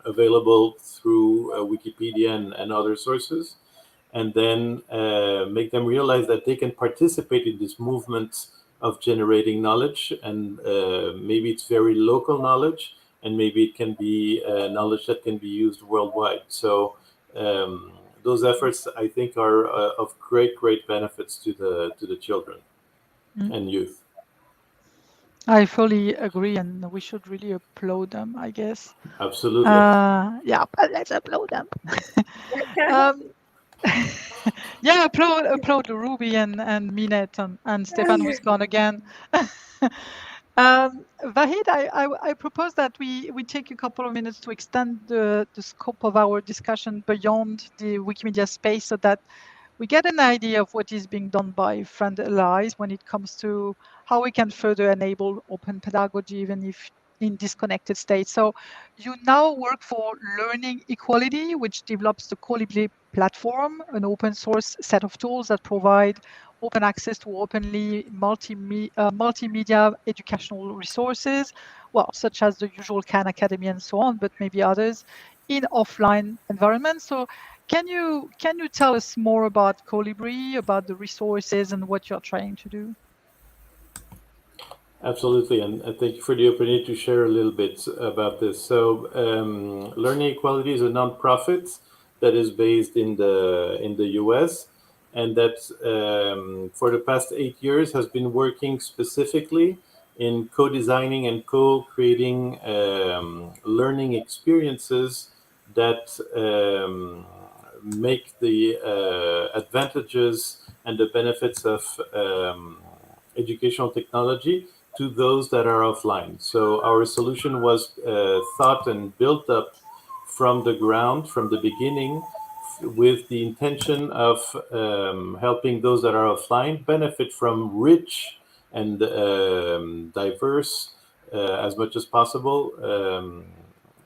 [SPEAKER 4] available through Wikipedia and other sources, and then make them realize that they can participate in this movement of generating knowledge, and maybe it's very local knowledge, and maybe it can be knowledge that can be used worldwide. So those efforts, I think, are of great benefits to the children and youth.
[SPEAKER 1] I fully agree, and we should really applaud them, I guess.
[SPEAKER 4] Absolutely.
[SPEAKER 1] Yeah, but let's applaud them. Yeah, applaud Ruby and Minette and Stefan, who's gone again. Vahid, I propose that we take a couple of minutes to extend the scope of our discussion beyond the Wikimedia space, so that we get an idea of what is being done by Friend Allies when it comes to how we can further enable open pedagogy, even if in disconnected states. So you now work for Learning Equality, which develops the Calibri platform, an open source set of tools that provide open access to openly multimedia educational resources, well, such as the usual Khan Academy and so on, but maybe others in offline environments. So can you tell us more about Calibri, about the resources and what you're trying to do?
[SPEAKER 4] Absolutely, and thank you for the opportunity to share a little bit about this. So, Learning Equality is a nonprofit that is based in the U.S., and that for the past 8 years has been working specifically in co-designing and co-creating learning experiences that make the advantages and the benefits of educational technology to those that are offline. So our solution was thought and built up from the ground, from the beginning, with the intention of helping those that are offline benefit from rich and diverse, as much as possible,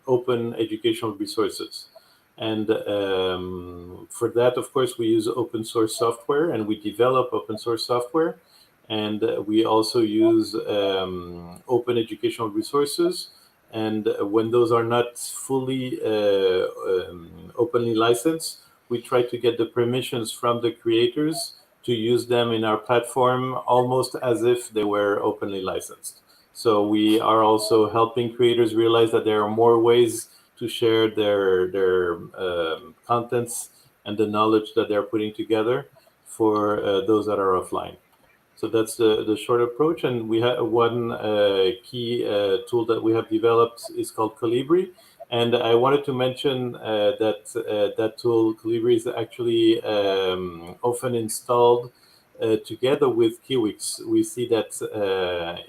[SPEAKER 4] open educational resources. And for that, of course, we use open source software, and we develop open source software. And we also use open educational resources. And when those are not fully openly licensed, we try to get the permissions from the creators to use them in our platform almost as if they were openly licensed. So we are also helping creators realize that there are more ways to share their contents and the knowledge that they're putting together for those that are offline. So that's the short approach. And we have one key tool that we have developed is called Calibri. And I wanted to mention that that tool, Calibri, is actually often installed together with Kiwix. We see that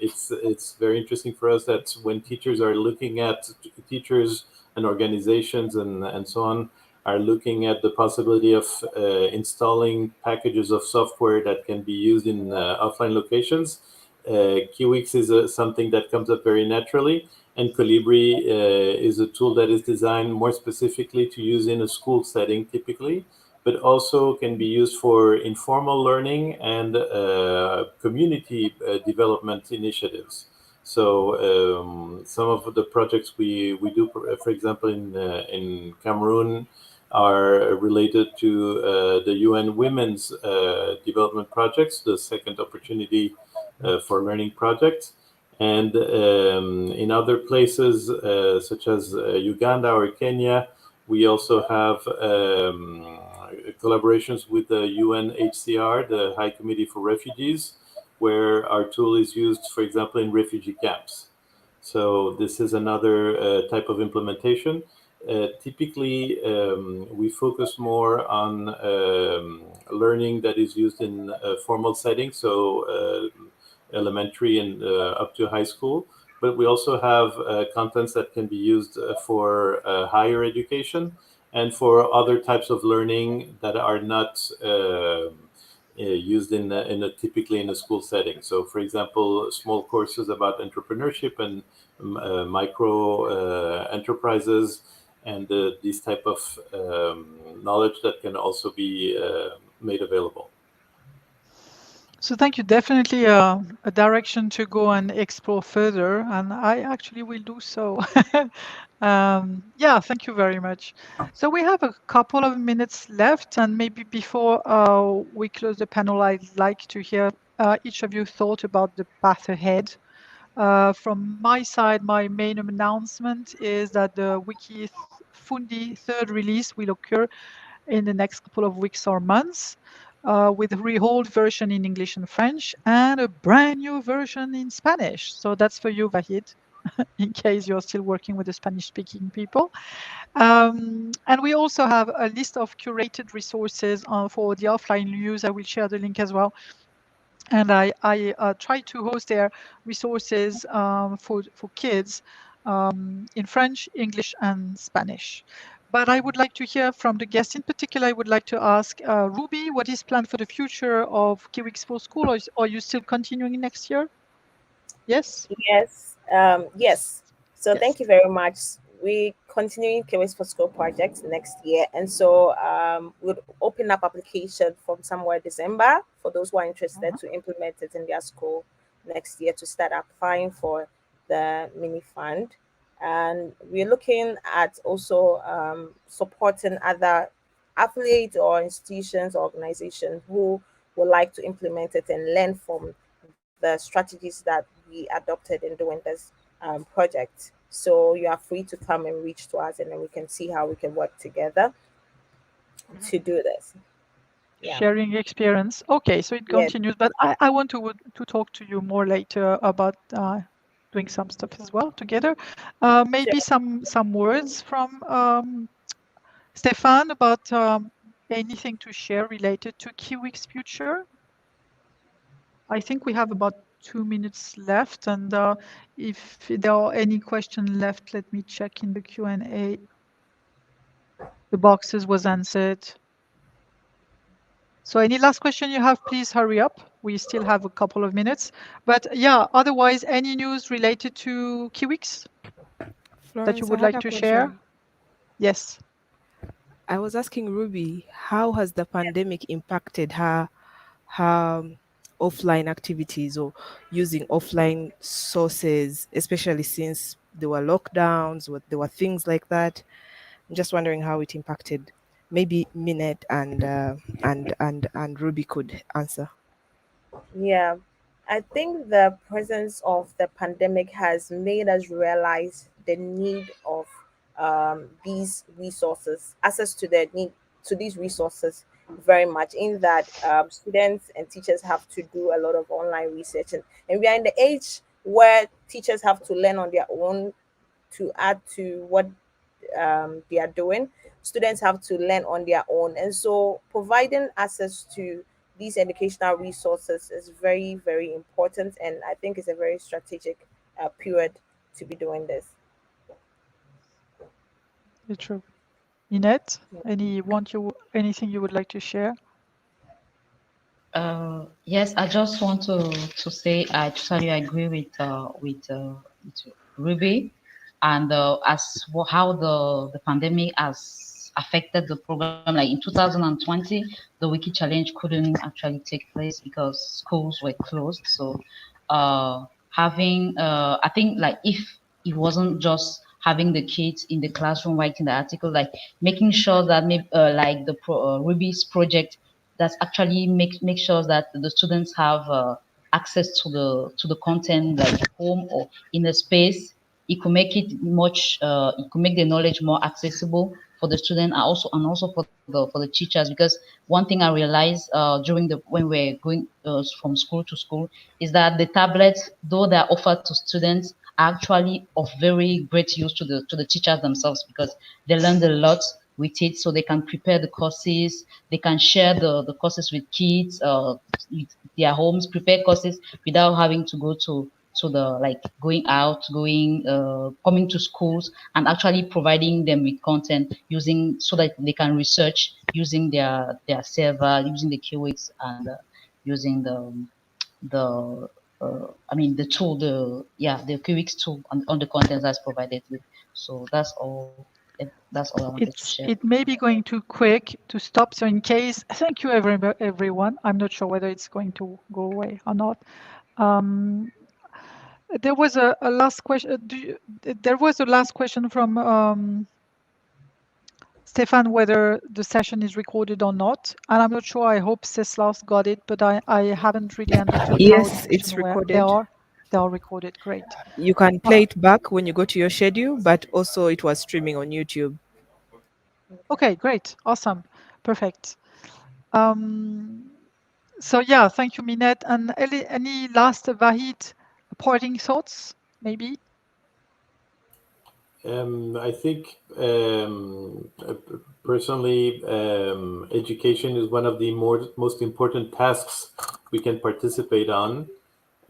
[SPEAKER 4] it's very interesting for us that when teachers are looking at teachers and organizations and so on, are looking at the possibility of installing packages of software that can be used in offline locations. Kiwix is something that comes up very naturally, and Calibri is a tool that is designed more specifically to use in a school setting typically, but also can be used for informal learning and community development initiatives. So some of the projects we do, for example, in Cameroon, are related to the UN Women's Development Projects, the second opportunity for learning projects. And in other places, such as Uganda or Kenya, we also have collaborations with the UNHCR, the High Committee for Refugees, where our tool is used, for example, in refugee camps. So this is another type of implementation. Typically, we focus more on learning that is used in formal settings, so elementary and up to high school. But we also have contents that can be used for higher education and for other types of learning that are not used typically in a school setting. So, for example, small courses about entrepreneurship and micro enterprises, and these type of knowledge that can also be made available.
[SPEAKER 1] So thank you. Definitely a direction to go and explore further, and I actually will do so. Yeah, thank you very much. So we have a couple of minutes left, and maybe before we close the panel, I'd like to hear each of you thought about the path ahead. From my side, my main announcement is that the Wiki Fundi third release will occur in the next couple of weeks or months, with a rehauled version in English and French and a brand new version in Spanish. So that's for you, Vahid, in case you're still working with the Spanish-speaking people. And we also have a list of curated resources for the offline use. I will share the link as well. And I try to host their resources for kids in French, English, and Spanish. But I would like to hear from the guests. In particular, I would like to ask Ruby, what is planned for the future of Kiwix for School? Or are you still continuing next year? Yes?
[SPEAKER 3] Yes. Yes. So
[SPEAKER 1] Yes.
[SPEAKER 3] thank you very much. We continuing Kiwis for School project next year, and so we'll open up application from somewhere December for those who are interested to implement it in their school next year to start applying for the mini fund. And we're looking at also supporting other affiliate or institutions, organizations who would like to implement it and learn from the strategies that we adopted in doing this project. So you are free to come and reach to us, and then we can see how we can work together to do this. Yeah.
[SPEAKER 1] Sharing experience. Okay, so it
[SPEAKER 3] Yes.
[SPEAKER 1] continues, but I want to talk to you more later about doing some stuff as well together. Maybe
[SPEAKER 3] Sure.
[SPEAKER 1] some words from Stefan about anything to share related to Kiwix future. I think we have about 2 minutes left, and if there are any questions left, let me check in the Q&A. The boxes was answered. So any last question you have, please hurry up. We still have a couple of minutes. But yeah, otherwise, any news related to Kiwix that you
[SPEAKER 6] Florence, I
[SPEAKER 1] would
[SPEAKER 6] had
[SPEAKER 1] like
[SPEAKER 6] a
[SPEAKER 1] to share?
[SPEAKER 6] question.
[SPEAKER 1] Yes.
[SPEAKER 6] I was asking Ruby, how has the pandemic impacted her offline activities or using offline sources, especially since there were lockdowns, there were things like that. I'm just wondering how it impacted. Maybe Minette and Ruby could answer.
[SPEAKER 3] Yeah. I think the presence of the pandemic has made us realize the need of these resources, access to the need to these resources very much, in that students and teachers have to do a lot of online research, and we are in the age where teachers have to learn on their own to add to what they are doing. Students have to learn on their own, and so providing access to these educational resources is very, very important. And I think it's a very strategic period to be doing this.
[SPEAKER 1] True. Ninette, anything you would like to share?
[SPEAKER 5] Yes, I just want to say I totally agree with Ruby, and how the pandemic has affected the program. Like in 2020, the Wiki Challenge couldn't actually take place because schools were closed. So, I think like if it wasn't just having the kids in the classroom writing the article, like making sure that maybe like the Ruby's project that actually make sure that the students have access to the content like home or in a space. It could make it much. It could make the knowledge more accessible for the student, and also for the teachers. Because one thing I realized during the when we're going from school to school is that the tablets, though they are offered to students, are actually of very great use to the teachers themselves because they learned a lot with it, so they can prepare the courses, they can share the courses with kids, with their homes, prepare courses without having to go to the like going out, coming to schools and actually providing them with content using so that they can research using their server, using the keywords and using the I mean the tool, the QX tool on the content that's provided with. So that's all. That's all I wanted to share.
[SPEAKER 1] It may be going too quick to stop. So in case, thank you everyone. I'm not sure whether it's going to go away or not. There was a last question. There was a last question from Stefan, whether the session is recorded or not. And I'm not sure. I hope Ceslas got it, but I haven't really understood how
[SPEAKER 6] Yes,
[SPEAKER 1] the
[SPEAKER 6] it's
[SPEAKER 1] question were.
[SPEAKER 6] recorded.
[SPEAKER 1] They are recorded. Great.
[SPEAKER 6] You can play it back when you go to your schedule, but also it was streaming on YouTube.
[SPEAKER 1] Okay, great. Awesome. Perfect. So yeah, thank you, Minette. And any last Vahid parting thoughts, maybe?
[SPEAKER 4] I think personally, education is one of the most important tasks we can participate on.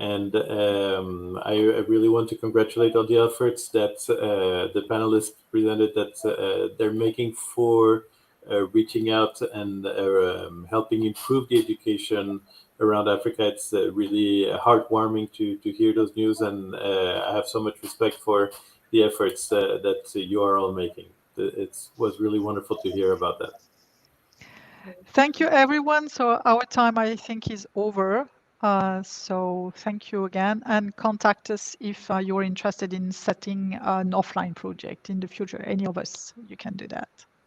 [SPEAKER 4] And I really want to congratulate all the efforts that the panelists presented that they're making for reaching out and helping improve the education around Africa. It's really heartwarming to hear those news, and I have so much respect for the efforts that you are all making. It was really wonderful to hear about that.
[SPEAKER 1] Thank you, everyone. So our time, I think, is over. So thank you again, and contact us if you're interested in setting an offline project in the future. Any of us, you can do that.